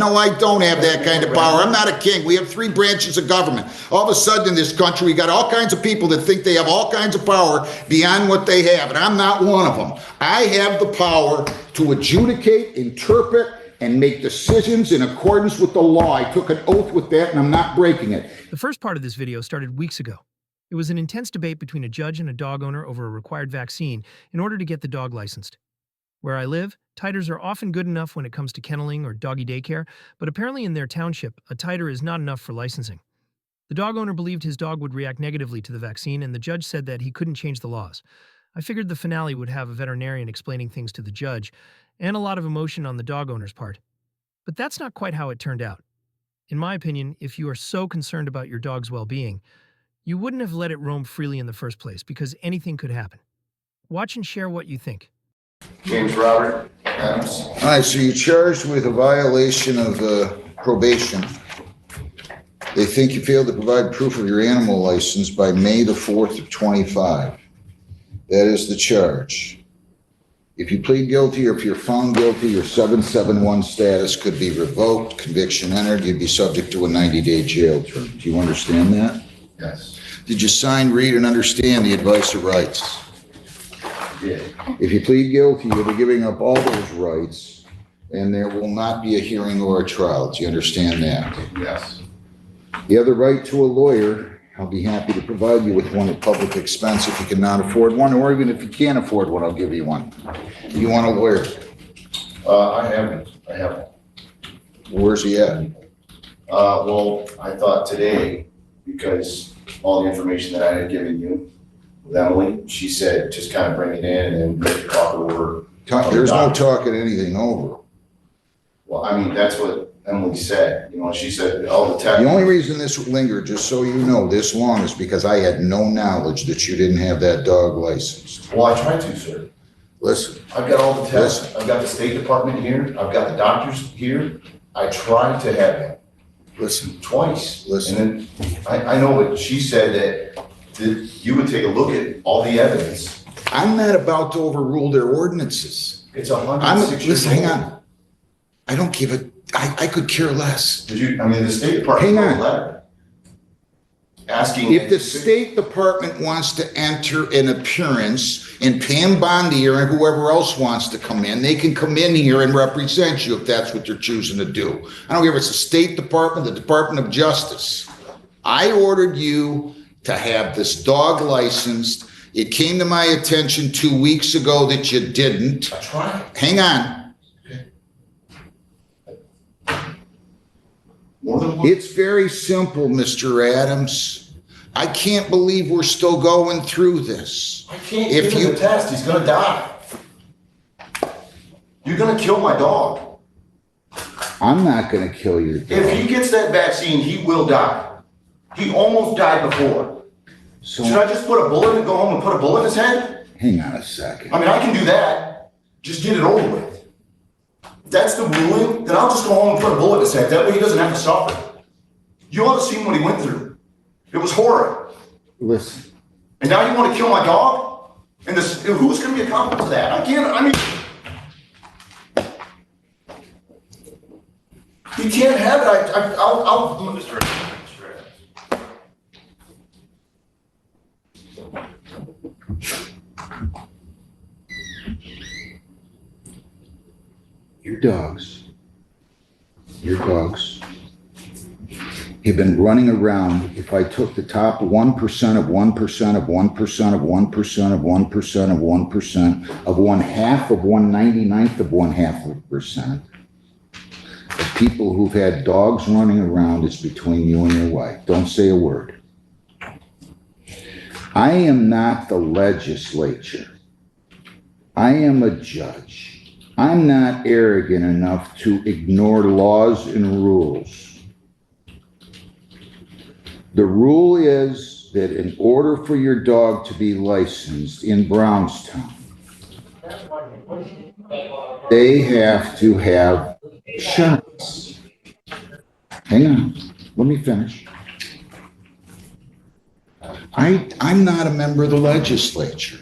No, I don't have that kind of power. I'm not a king. We have 3 branches of government. All of a sudden in this country, we got all kinds of people that think they have all kinds of power beyond what they have, and I'm not one of them. I have the power to adjudicate, interpret, and make decisions in accordance with the law. I took an oath with that, and I'm not breaking it. The first part of this video started weeks ago. It was an intense debate between a judge and a dog owner over a required vaccine in order to get the dog licensed. Where I live, titers are often good enough when it comes to kenneling or doggy daycare, but apparently in their township, a titer is not enough for licensing. The dog owner believed his dog would react negatively to the vaccine, and the judge said that he couldn't change the laws. I figured the finale would have a veterinarian explaining things to the judge, and a lot of emotion on the dog owner's part. But that's not quite how it turned out. In my opinion, if you are so concerned about your dog's well-being, you wouldn't have let it roam freely in the first place, because anything could happen. Watch and share what you think. James Robert Adams. All right, so you're charged with a violation of probation. They think you failed to provide proof of your animal license by May the 4th of 25. That is the charge. If you plead guilty or if you're found guilty, your 771 status could be revoked, conviction entered, you'd be subject to a 90-day jail term. Do you understand that? Yes. Did you sign, read, and understand the advice of rights? Yeah. If you plead guilty, you'll be giving up all those rights, and there will not be a hearing or a trial. Do you understand that? Yes. You have the right to a lawyer. I'll be happy to provide you with one at public expense if you cannot afford one, or even if you can't afford one, I'll give you one. You want a lawyer? I haven't. Where's he at? Well, I thought today, because all the information that I had given you with Emily, she said just kind of bring it in and then talk over. There's no talking anything over. Well, I mean, that's what Emily said. You know, she said all the time. The only reason this lingered, just so you know, this long is because I had no knowledge that you didn't have that dog licensed. Well, I tried to, sir. Listen. I've got all the tests. I've got the State Department here. I've got the doctors here. I tried to have him. Listen. Twice. Listen. And then I know, but she said that you would take a look at all the evidence. I'm not about to overrule their ordinances. It's 106 years Listen, old. hang on. I don't give a, I could care less. I mean, the State Department Hang wrote on. a letter asking. If the State Department wants to enter an appearance and Pam Bondi or whoever else wants to come in, they can come in here and represent you if that's what they're choosing to do. I don't care if it's the State Department, the Department of Justice. I ordered you to have this dog licensed. It came to my attention 2 weeks ago that you didn't. I tried. Hang on. More than one. It's very simple, Mr. Adams. I can't believe we're still going through this. I can't give him the test. He's gonna die. You're gonna kill my dog. I'm not going to kill your dog. If he gets that vaccine, he will die. He almost died before. So, Should I just put a bullet and go home and put a bullet in his head? hang on a second. I mean, I can do that. Just get it over with. If that's the ruling, then I'll just go home and put a bullet in his head. That way he doesn't have to suffer. You ought to see what he went through. It was horrid. Listen. And now you want to kill my dog? And this, who's going to be accountable to that? He can't have it. I'll Mr. Your dogs have been running around. If I took the top 1% of 1% of 1% of 1% of 1% of 1% of 1/2 of 1/99th of 1/2%, the people who've had dogs running around is between you and your wife. Don't say a word. I am not the legislature. I am a judge. I'm not arrogant enough to ignore laws and rules. The rule is that in order for your dog to be licensed in Brownstown, they have to have shots. Hang on, let me finish. I'm not a member of the legislature.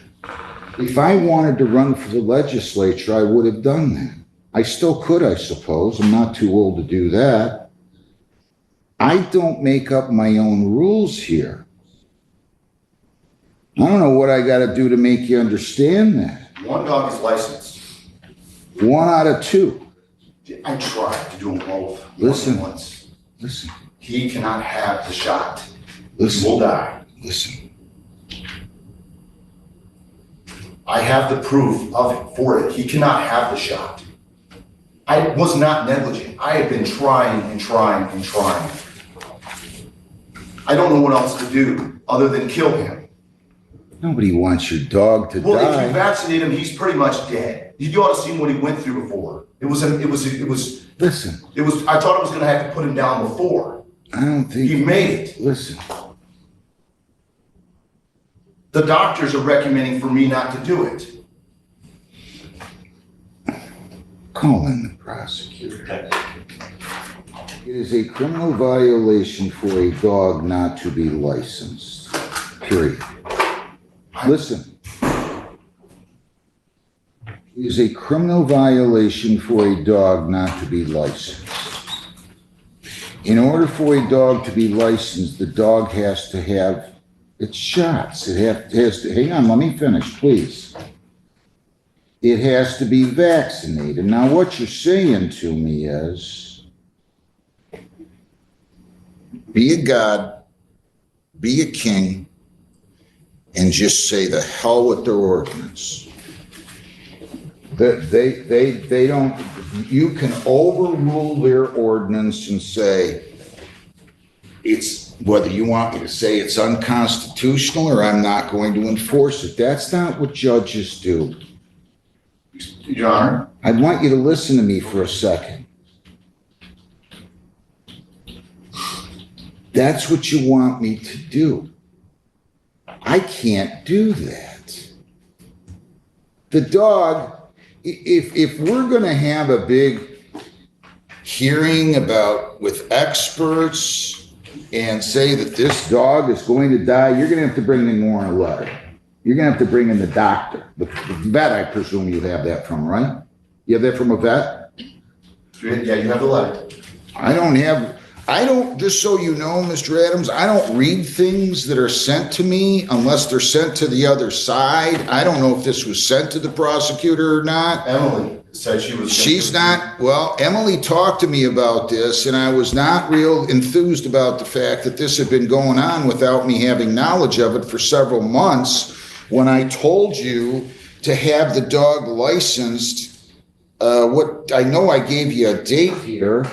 If I wanted to run for the legislature, I would have done that. I still could, I suppose. I'm not too old to do that. I don't make up my own rules here. I don't know what I got to do to make you understand that. One dog is licensed. 1 out of 2. I tried to do them both. Listen. Once. Listen. He cannot have the shot. Listen. He will die. Listen. I have the proof of it for it. He cannot have the shot. I was not negligent. I have been trying and trying and trying. I don't know what else to do other than kill him. Nobody wants your dog to Well, if die. you vaccinate him, he's pretty much dead. You ought to see what he went through before. Listen. I thought I was going to have to put him down before. I don't think. He made it. Listen. The doctors are recommending for me not to do it. Call in the prosecutor. It is a criminal violation for a dog not to be licensed. Period. Listen. It is a criminal violation for a dog not to be licensed. In order for a dog to be licensed, the dog has to have its shots. It has to, hang on, let me finish, please. It has to be vaccinated. Now, what you're saying to me is, be a god, be a king, and just say the hell with their ordinance. They don't, you can overrule their ordinance and say, it's, whether you want me to say it's unconstitutional or I'm not going to enforce it. That's not what judges do. Your Honor. I want you to listen to me for a second. That's what you want me to do. I can't do that. The dog, if we're going to have a big hearing about with experts and say that this dog is going to die, you're going to have to bring me more in a letter. You're going to have to bring in the doctor. The vet, I presume you have that from, right? You have that from a vet? Yeah, you have the letter. I don't, just so you know, Mr. Adams, I don't read things that are sent to me unless they're sent to the other side. I don't know if this was sent to the prosecutor or not. Emily said she was. She's not, well, Emily talked to me about this, and I was not real enthused about the fact that this had been going on without me having knowledge of it for several months. When I told you to have the dog licensed, what I know I gave you a date here.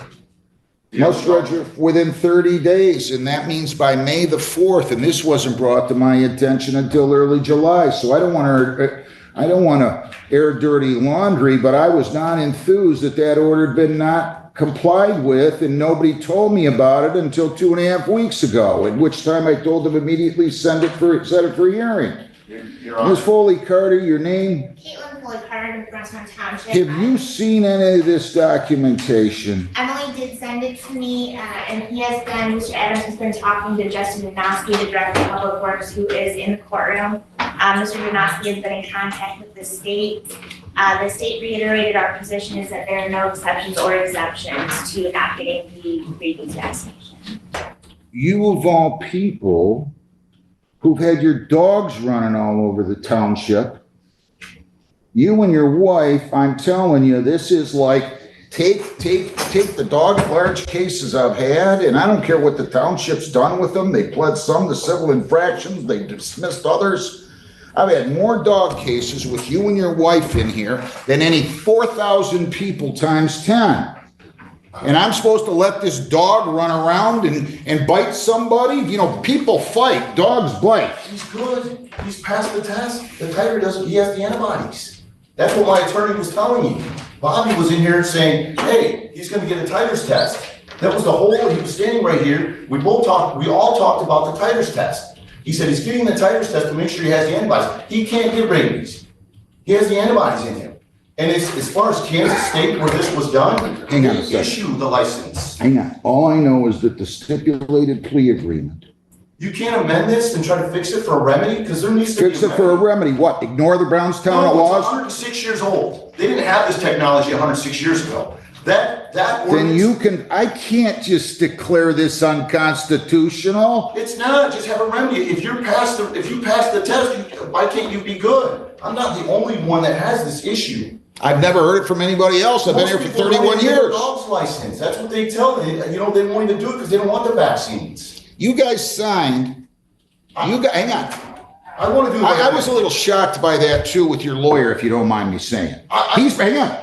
Must register within 30 days, and that means by May the 4th, and this wasn't brought to my attention until early July, so I don't want to air dirty laundry, but I was not enthused that that order had been not complied with, and nobody told me about it until 2.5 weeks ago, at which time I told them immediately set it for hearing. Ms. Foley Carter, your name? Caitlin Foley Carter with Brunswick Township. Have you seen any of this documentation? Emily did send it to me, and Mr. Adams has been talking to Justin Donosky, the Director of Public Works, who is in the courtroom. Mr. Donosky has been in contact with the state. The state reiterated our position is that there are no exceptions or exemptions to not getting the rabies vaccination. You of all people who've had your dogs running all over the township, you and your wife, I'm telling you, this is like, take the dog large cases I've had, and I don't care what the township's done with them. They pled some to civil infractions. They dismissed others. I've had more dog cases with you and your wife in here than any 4,000 people times 10. And I'm supposed to let this dog run around and bite somebody? You know, people fight, dogs bite. He's good. He's passed the test. The titer doesn't, he has the antibodies. That's what my attorney was telling you. Bobby was in here saying, hey, he's gonna get a titers test. That was the whole, he was standing right here. We all talked about the titers test. He said he's getting the titers test to make sure he has the antibodies. He can't get rabies. He has the antibodies in him. And as far as Kansas State, where this was done, Hang on a they second. issue the license. Hang on. All I know is that the stipulated plea agreement. You can't amend this and try to fix it for a remedy, because there needs to be Fix it for a remedy. What? Ignore the Brownstown No, it's laws? 106 years old. They didn't have this technology 106 years ago. That ordinance, I can't just declare this unconstitutional. it's not, just have a remedy. If you pass the test, why can't you be good? I'm not the only one that has this issue. I've never heard it from anybody else. I've been here for 31 years. Dog's license. That's what they tell me. They don't want to do it because they don't want the vaccines. You guys signed, hang on. I want to do the right I was a thing. little shocked by that too with your lawyer, if you don't mind me saying. Hang on.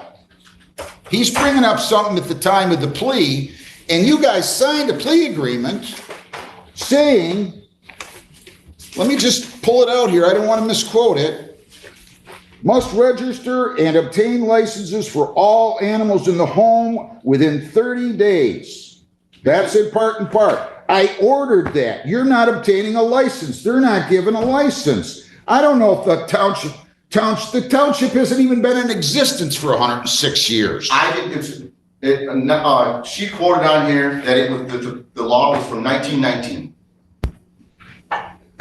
He's bringing up something at the time of the plea, and you guys signed a plea agreement saying, let me just pull it out here. I don't want to misquote it. Must register and obtain licenses for all animals in the home within 30 days. That's in part and part. I ordered that. You're not obtaining a license. They're not given a license. I don't know if the township hasn't even been in existence for 106 years. She quoted on here that the law was from 1919.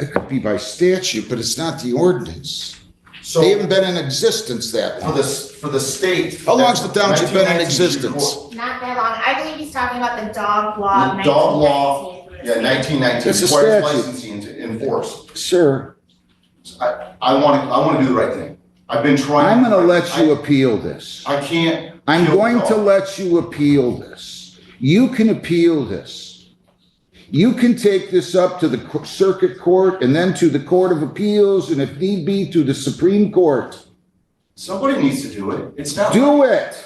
It could be by statute, but it's not the ordinance. So They haven't been in existence that long. for the state. How long's the township been in existence? Not that long. I believe he's talking about the dog law. The dog law, 1919. yeah, 1919, It's a requires statute. licensing to enforce. Sir, I want to do the right thing. I've been trying. I'm going to let you appeal this. I can't. I'm kill going the to dog. let you appeal this. You can appeal this. You can take this up to the circuit court and then to the Court of Appeals, and if need be, to the Supreme Court. Somebody needs to do it. It's not. Do it.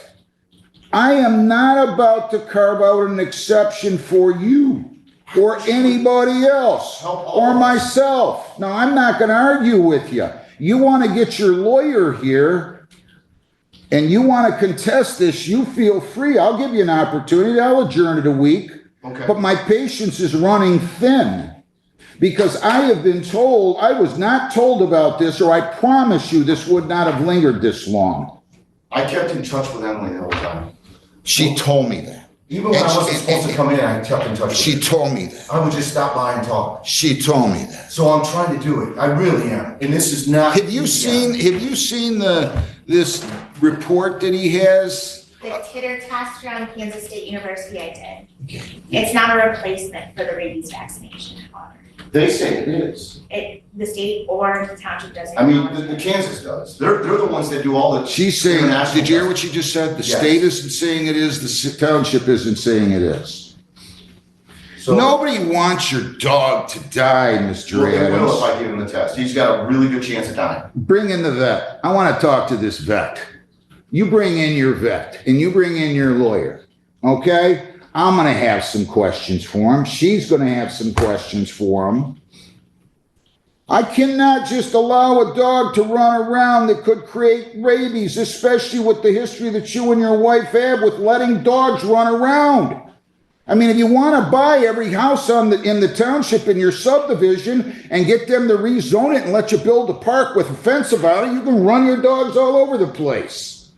I am not about to carve out an exception for you or anybody else or myself. Now, I'm not going to argue with you. You want to get your lawyer here and you want to contest this, you feel free. I'll give you an opportunity. I'll adjourn it a week. Okay. But my patience is running thin because I have been told, I was not told about this, or I promise you this would not have lingered this long. I kept in touch with Emily the whole time. She told me that. Even when I wasn't supposed to come in, I kept in touch with She her. told me that. I would just stop by and talk. She told me that. So I'm trying to do it. I really am. And this is not. Have you seen this report that he has? The titter test from Kansas State University I did. It's not a replacement for the rabies vaccination, however. They say it is. The state or the township doesn't. I mean, acknowledge the it. Kansas does. They're the ones that do all the. She's saying, international did you hear testing. what she just said? The Yes. state isn't saying it is, the township isn't saying it is. So, Nobody wants your dog to die, Mr. well, they will if Adams. I give him the test. He's got a really good chance of dying. Bring in the vet. I want to talk to this vet. You bring in your vet and you bring in your lawyer, okay? I'm going to have some questions for him. She's going to have some questions for him. I cannot just allow a dog to run around that could create rabies, especially with the history that you and your wife have with letting dogs run around. I mean, if you want to buy every house in the township in your subdivision and get them to rezone it and let you build a park with a fence about it, you can run your dogs all over the place.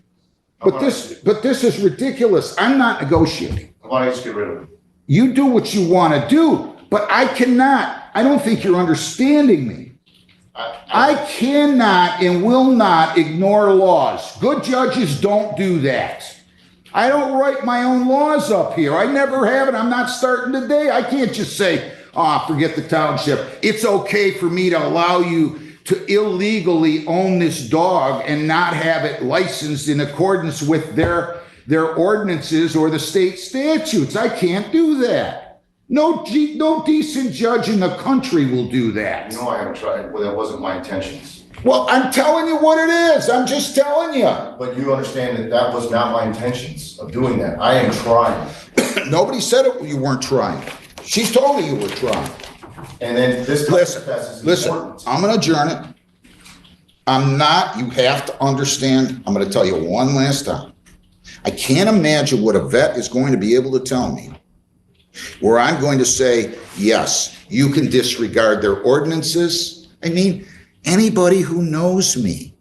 But this is ridiculous. I'm not negotiating. I want to just get rid of him. You do what you want to do, but I cannot. I don't think you're understanding me. I cannot and will not ignore laws. Good judges don't do that. I don't write my own laws up here. I never have, and I'm not starting today. I can't just say, forget the township. It's okay for me to allow you to illegally own this dog and not have it licensed in accordance with their ordinances or the state statutes. I can't do that. No decent judge in the country will do that. You know I haven't tried. Well, that wasn't my intentions. Well, I'm telling you what it is. I'm just telling you. But you understand that that was not my intentions of doing that. I am trying. Nobody said it. You weren't trying. She's told you were trying. And then this test is Listen, important. I'm going to adjourn it. You have to understand, I'm going to tell you one last time. I can't imagine what a vet is going to be able to tell me where I'm going to say, yes, you can disregard their ordinances. I mean, anybody who knows me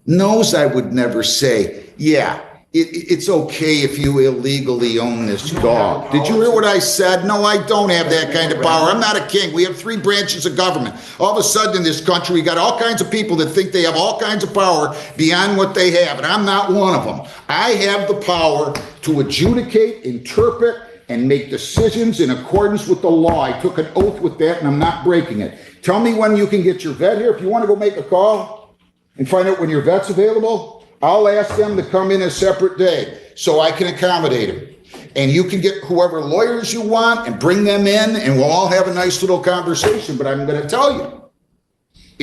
knows I would never say, yeah, It's okay if you illegally own this dog. Did you hear what I said? No, I don't have that kind of power. I'm not a king. We have 3 branches of government. All of a sudden in this country, we got all kinds of people that think they have all kinds of power beyond what they have, and I'm not one of them. I have the power to adjudicate, interpret, and make decisions in accordance with the law. I took an oath with that, and I'm not breaking it. Tell me when you can get your vet here. If you want to go make a call and find out when your vet's available, I'll ask them to come in a separate day so I can accommodate them. And you can get whoever lawyers you want and bring them in, and we'll all have a nice little conversation. But I'm going to tell you,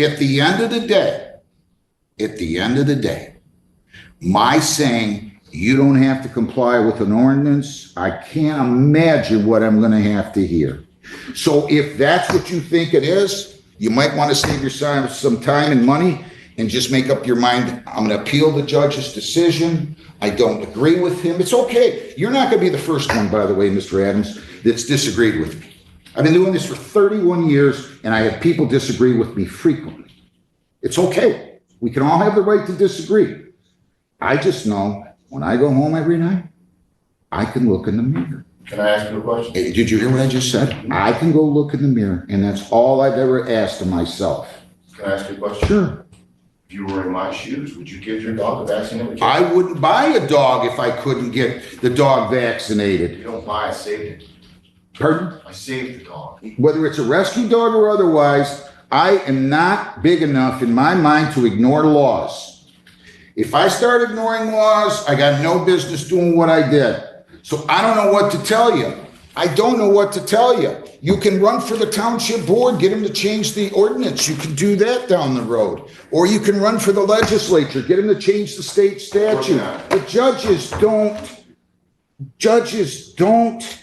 at the end of the day, my saying you don't have to comply with an ordinance, I can't imagine what I'm going to have to hear. So if that's what you think it is, you might want to save yourself some time and money and just make up your mind. I'm going to appeal the judge's decision. I don't agree with him. It's okay. You're not going to be the first one, by the way, Mr. Adams, that's disagreed with me. I've been doing this for 31 years, and I have people disagree with me frequently. It's okay. We can all have the right to disagree. I just know when I go home every night, I can look in the mirror. Can I ask you a question? Hey, did you hear what I just said? I can go look in the mirror, and that's all I've ever asked of myself. Can I ask you a question? Sure. If you were in my shoes, would you give your dog a vaccine? I wouldn't buy a dog if I couldn't get the dog vaccinated. You don't buy, I saved it. Pardon? I saved the dog. Whether it's a rescue dog or otherwise, I am not big enough in my mind to ignore laws. If I start ignoring laws, I got no business doing what I did. So I don't know what to tell you. I don't know what to tell you. You can run for the township board, get them to change the ordinance. You can do that down the road. Or you can run for the legislature, get them to change the state statute. The judges don't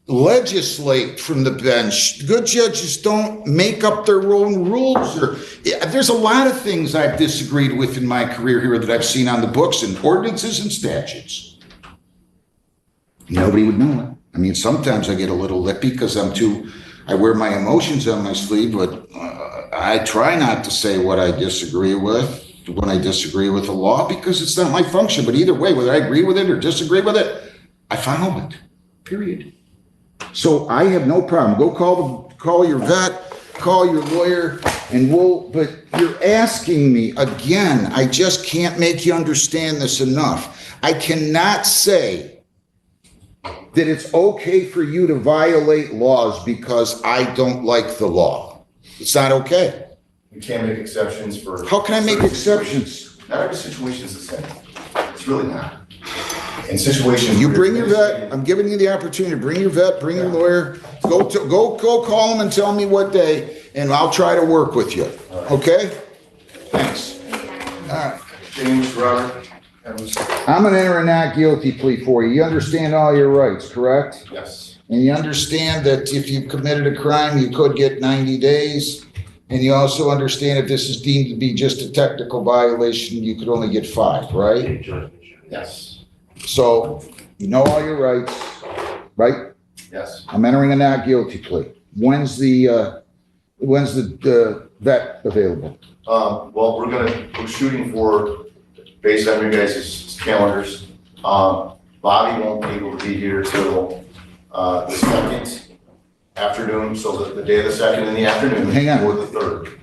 legislate from the bench. Good judges don't make up their own rules. There's a lot of things I've disagreed with in my career here that I've seen on the books and ordinances and statutes. Nobody would know it. I mean, sometimes I get a little lippy because I wear my emotions on my sleeve, but I try not to say what I disagree with when I disagree with the law because it's not my function. But either way, whether I agree with it or disagree with it, I follow it, period. So I have no problem. Go call your vet, call your lawyer, but you're asking me again, I just can't make you understand this enough. I cannot say that it's okay for you to violate laws because I don't like the law. It's not okay. You can't make exceptions for... How can I make exceptions? Not every situation is the same. It's really not. In situations... You bring your vet. I'm giving you the opportunity to bring your vet, bring your lawyer. Go call them and tell me what day, and I'll try to work with you. Right. Okay? Thanks. All right. James, Robert. I'm going to enter a not guilty plea for you. You understand all your rights, correct? Yes. And you understand that if you committed a crime, you could get 90 days. And you also understand if this is deemed to be just a technical violation, you could only get 5, right? Yes. So you know all your rights, right? Yes. I'm entering a not guilty plea. When's the vet available? Well, we're shooting for, based on your guys' calendars, Bobby won't be able to be here till the 2nd afternoon, so the day of the 2nd in the afternoon. Hang on. Or the 3rd.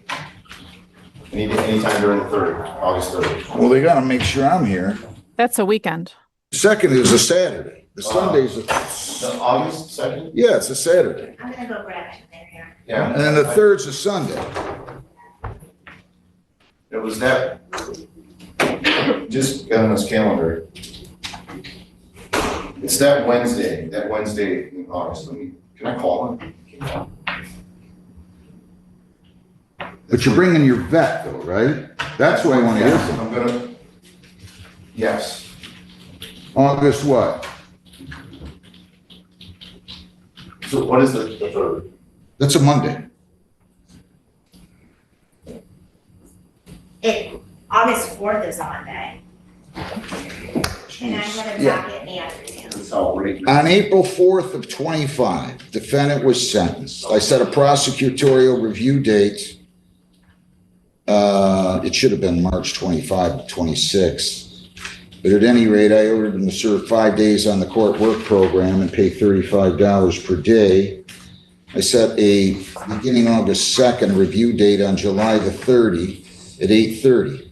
Anytime during the 3rd, August 3rd. Well, they got to make sure I'm here. That's a weekend. The 2nd is a Saturday. The Sunday's a... The August 2nd? Yeah, it's a Saturday. I'm gonna go grab it there here. Yeah. And then the 3rd's a Sunday. It was that, just got on this calendar. It's that Wednesday in August. Can I call him? But you're bringing your vet though, right? That's what I want to hear from. Yes. August what? So what is the 3rd? That's a Monday. August 4th is a Monday. And I'm gonna docket in the afternoon. That's how late. On April 4th of 25, defendant was sentenced. I set a prosecutorial review date. It should have been March 25 to 26. But at any rate, I ordered him to serve 5 days on the court work program and pay $35 per day. I set a beginning August 2nd review date on July the 30th at 8:30.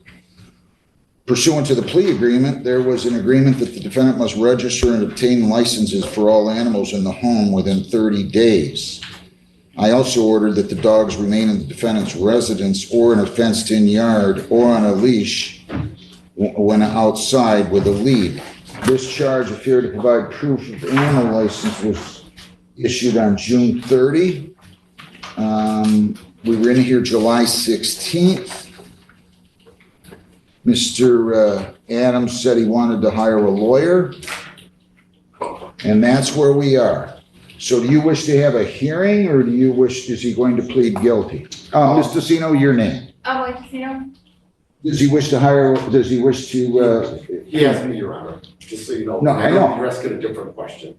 Pursuant to the plea agreement, there was an agreement that the defendant must register and obtain licenses for all animals in the home within 30 days. I also ordered that the dogs remain in the defendant's residence or in a fenced-in yard or on a leash when outside with a lead. This charge of failure to provide proof of animal license was issued on June 30. We were in here July 16th. Mr. Adams said he wanted to hire a lawyer, and that's where we are. So do you wish to have a hearing, or is he going to plead guilty? Ms. Tessino, your name. Like Casino? Does he wish to He asked me, Your Honor, just so you know. No, I know. You're asking a different question.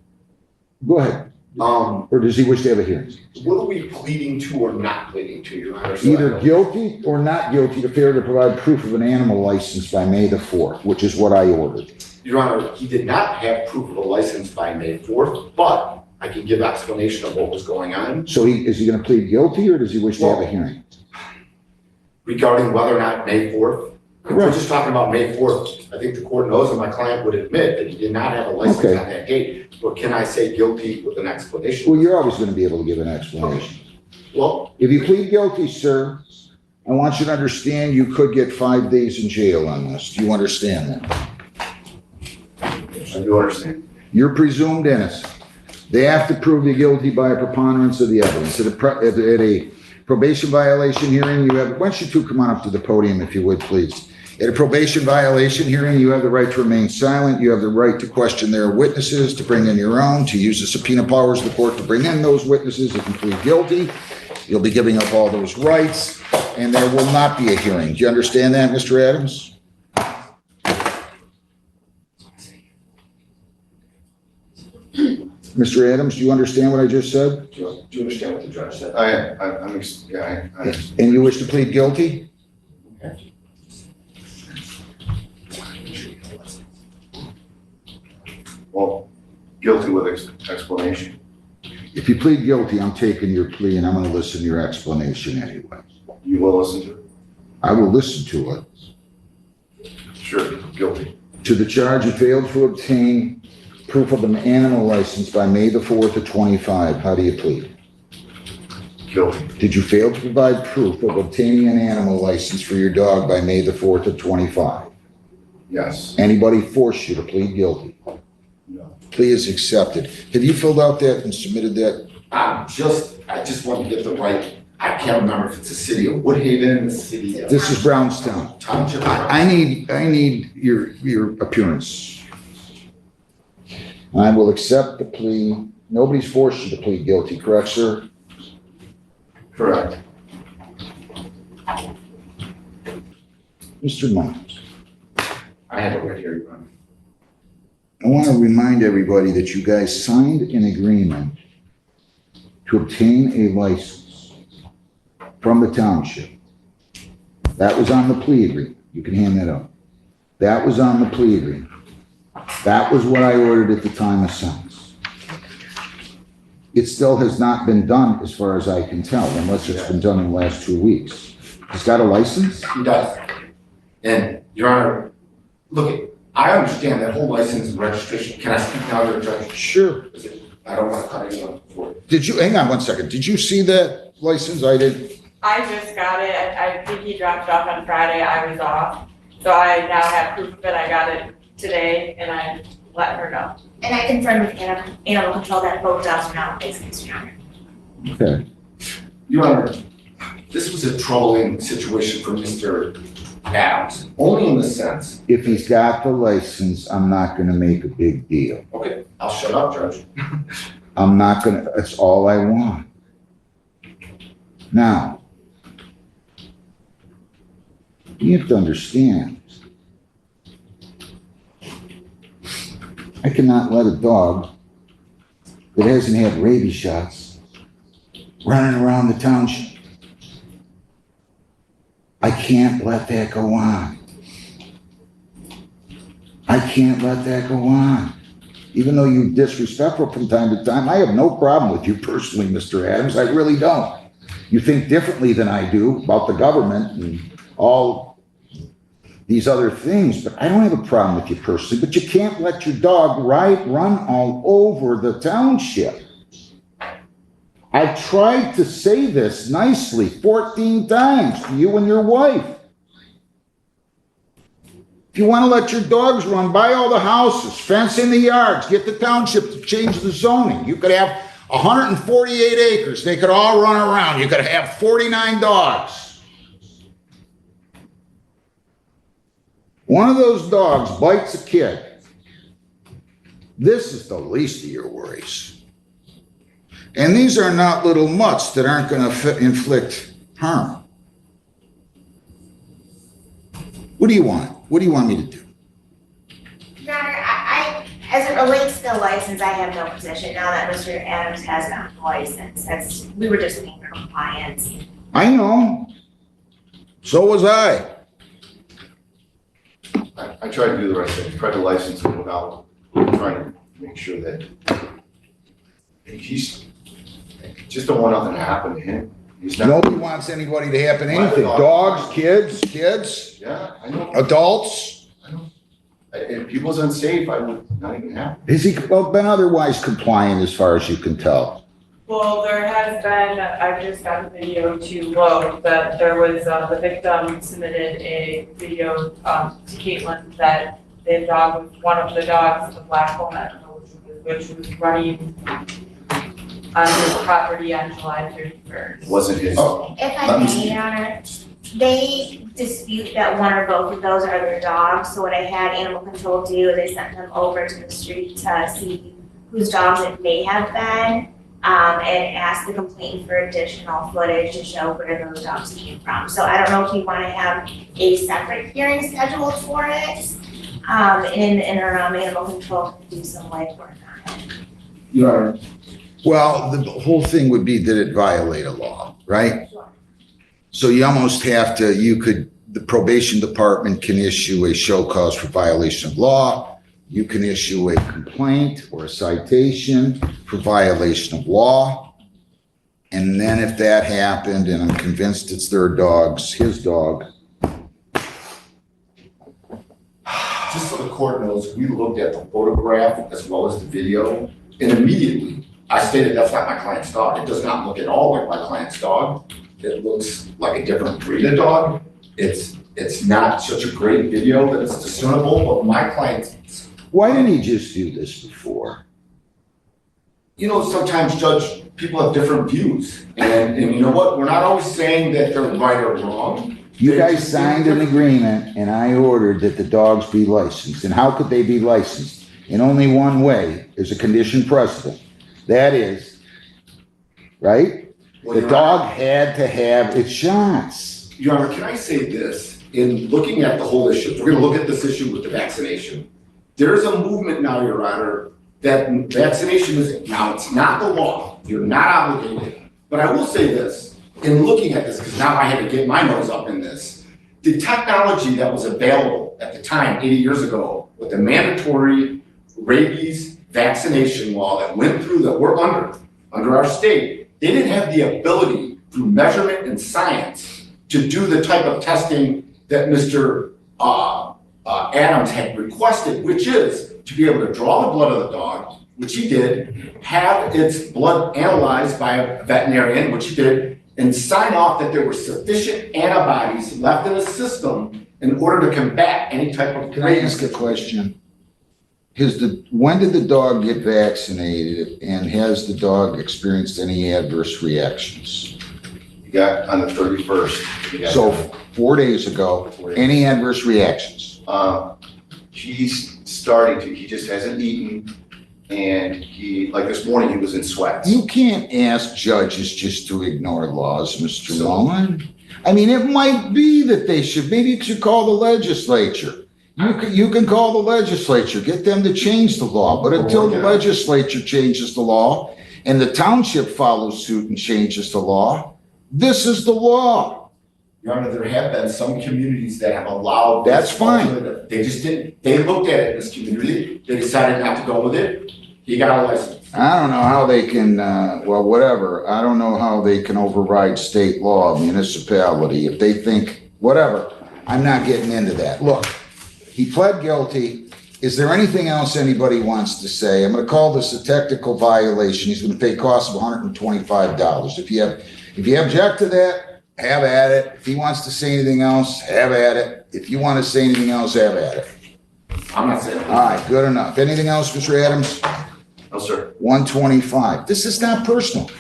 Go ahead. Or does he wish to have a hearing? What are we pleading to or not pleading to, Your Honor? Either guilty or not guilty to failure to provide proof of an animal license by May the 4th, which is what I ordered. Your Honor, he did not have proof of a license by May 4th, but I can give explanation of what was going on. So is he going to plead guilty, or does he wish to have a hearing? Regarding whether or not May 4th, if we're just talking about May 4th, I think the court knows and my client would admit that he did not have a license on that date. But can I say guilty with an explanation? Well, you're always going to be able to give an explanation. Well, If you plead guilty, sir, I want you to understand you could get 5 days in jail on this. Do you understand that? I do understand. You're presumed innocent. They have to prove you guilty by a preponderance of the evidence. At a probation violation hearing, why don't you two come on up to the podium if you would, please. At a probation violation hearing, you have the right to remain silent. You have the right to question their witnesses, to bring in your own, to use the subpoena powers of the court to bring in those witnesses. If you plead guilty, you'll be giving up all those rights, and there will not be a hearing. Do you understand that, Mr. Adams? Mr. Adams, do you understand what I just said? Do you understand what the judge said? I And you wish to plead guilty? Well, guilty with explanation. If you plead guilty, I'm taking your plea and I'm going to listen to your explanation anyway. You will listen to it? I will listen to it. Sure, guilty. To the charge you failed to obtain proof of an animal license by May the 4th of 25. How do you plead? Guilty. Did you fail to provide proof of obtaining an animal license for your dog by May the 4th of 25? Yes. Anybody force you to plead guilty? No. Plea is accepted. Have you filled out that and submitted that? I just want to get the right, I can't remember if it's the city of Woodhaven, the city of. This is Brownstown. Township. I need your appearance. I will accept the plea. Nobody's forced you to plead guilty, correct, sir? Correct. Mr. Mullins, I have it right here, Your Honor. I want to remind everybody that you guys signed an agreement to obtain a license from the township. That was on the plea agreement. You can hand that up. That was on the plea agreement. That was what I ordered at the time of sentence. It still has not been done as far as I can tell, unless it's been done in the last 2 weeks. He's got a license? He does. And Your Honor, look, I understand that whole license and registration. Can I speak now to the judge? Sure. I don't want to cut anyone before. Hang on one second. Did you see that license? I did. I just got it. I think he dropped it off on Friday. I was off. So I now have proof of it. I got it today and I let her know. And I confirmed with animal control that both dogs are not licensed, Your Honor. Okay. Your Honor, this was a troubling situation for Mr. Adams, only in the sense, If he's got the license, I'm not going to make a big deal. okay, I'll shut up, Judge. I'm not going to, that's all I want. Now, you have to understand, I cannot let a dog that hasn't had rabies shots running around the township. I can't let that go on. I can't let that go on. Even though you're disrespectful from time to time, I have no problem with you personally, Mr. Adams. I really don't. You think differently than I do about the government and all these other things, but I don't have a problem with you personally. But you can't let your dog run all over the township. I've tried to say this nicely 14 times to you and your wife. If you want to let your dogs run, buy all the houses, fence in the yards, get the township to change the zoning. You could have 148 acres. They could all run around. You could have 49 dogs. One of those dogs bites a kid. This is the least of your worries. And these are not little mutts that aren't going to inflict harm. What do you want? What do you want me to do? Your Honor, as it relates to the license, I have no position now that Mr. Adams has not the license. We were just looking for compliance. I know. So was I. I tried to do the right thing, tried to license him without trying to make sure that he's, just don't want nothing to happen to him. He's not. Nobody wants anybody to happen to anything. Dogs, kids, Yeah, I know. adults. I know. If he was unsafe, I would not even have. Has he been otherwise compliant as far as you can tell? Well, there has been, I've just got a video to load, that there was, the victim submitted a video, to Caitlin that the dog was one of the dogs, the black one, which was running on his property on July 31st. Wasn't his. Oh. If I may, Your Honor, they dispute that one or both of those are their dogs. So what I had animal control do, they sent them over to the street to see whose dogs it may have been, and asked the complainant for additional footage to show where those dogs came from. So I don't know if you want to have a separate hearing scheduled for it, in or around animal control to do some legwork on it. Your Honor. Well, the whole thing would be, did it violate a law, right? Sure. So you almost have to, the probation department can issue a show cause for violation of law. You can issue a complaint or a citation for violation of law. And then if that happened, and I'm convinced it's their dog's, his dog. Just so the court knows, we looked at the photograph as well as the video, and immediately I stated that's not my client's dog. It does not look at all like my client's dog. It looks like a different breed of dog. It's not such a great video that it's discernible, but my client. Why didn't he just do this before? You know, sometimes, Judge, people have different views. And you know what? We're not always saying that they're right or wrong. You guys signed an agreement and I ordered that the dogs be licensed. And how could they be licensed? In only one way, as a condition precedent. That is, right? The dog had to have its shots. Your Honor, can I say this? In looking at the whole issue, we're gonna look at this issue with the vaccination. There's a movement now, Your Honor, that vaccination is, now it's not the law. You're not obligated. But I will say this, in looking at this, because now I had to get my nose up in this, the technology that was available at the time, 80 years ago, with the mandatory rabies vaccination law that went through, that we're under our state, they didn't have the ability through measurement and science to do the type of testing that Mr. Adams had requested, which is to be able to draw the blood of the dog, which he did, have its blood analyzed by a veterinarian, which he did, and sign off that there were sufficient antibodies left in the system in order to combat any type of. Can I ask a question? When did the dog get vaccinated, and has the dog experienced any adverse reactions? You got on the 31st. So 4 days ago, any adverse reactions? He's starting to, he just hasn't eaten, and like this morning, he was in sweats. You can't ask judges just to ignore laws, Mr. Mullen. I mean, it might be that maybe you should call the legislature. You can call the legislature, get them to change the law, but until the legislature changes the law and the township follows suit and changes the law, this is the law. Your Honor, there have been some communities that have allowed. That's this fine. alternative. They just didn't, they looked at it in this community, they decided not to go with it, he got a license. I don't know how they can, well, whatever. I don't know how they can override state law, municipality, if they think, whatever. I'm not getting into that. Look, he pled guilty. Is there anything else anybody wants to say? I'm gonna call this a technical violation. He's gonna pay costs of $125. If you object to that, have at it. If he wants to say anything else, have at it. If you want to say anything else, have at it. I'm not saying. All right, good enough. Anything else, Mr. Adams? No, sir. 125. This is not personal.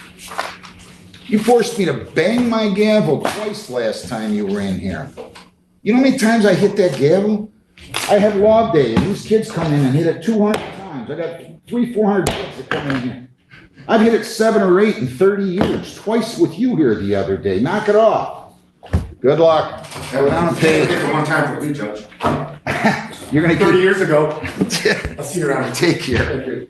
You forced me to bang my gavel twice last time you were in here. You know how many times I hit that gavel? I have law day, and these kids come in and hit it 200 times. I got 300-400 kids that come in here. I've hit it 7 or 8 in 30 years, twice with you here the other day. Knock it off. Good luck. That was Down and pay. one time for me, Judge. You're gonna 30 keep. years ago. I'll see you around. Take care. Thank you.